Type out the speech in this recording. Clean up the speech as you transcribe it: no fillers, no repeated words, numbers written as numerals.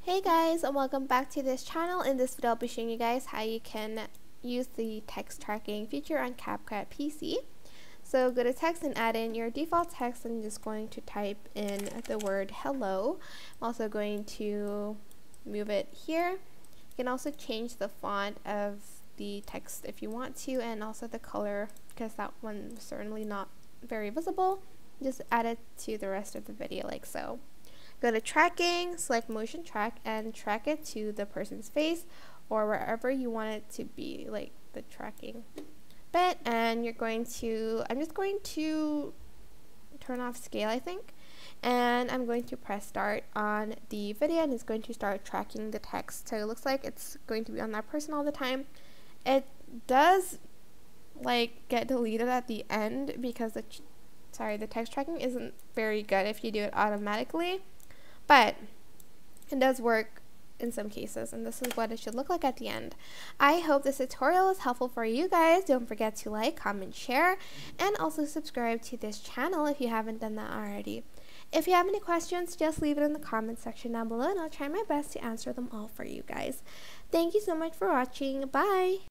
Hey guys, and welcome back to this channel. In this video I'll be showing you guys how you can use the text tracking feature on CapCut PC. So go to text and add in your default text. I'm just going to type in the word hello. I'm also going to move it here. You can also change the font of the text if you want to, and also the color, because that one's certainly not very visible. Just add it to the rest of the video like so. Go to tracking, select motion track, and track it to the person's face or wherever you want it to be, like the tracking bit. And you're going to, I'm just going to turn off scale, I think, and I'm going to press start on the video, and it's going to start tracking the text. So it looks like it's going to be on that person all the time. It does like get deleted at the end because the text tracking isn't very good if you do it automatically. But it does work in some cases, and this is what it should look like at the end. I hope this tutorial is helpful for you guys. Don't forget to like, comment, share, and also subscribe to this channel if you haven't done that already. If you have any questions, just leave it in the comment section down below, and I'll try my best to answer them all for you guys. Thank you so much for watching. Bye!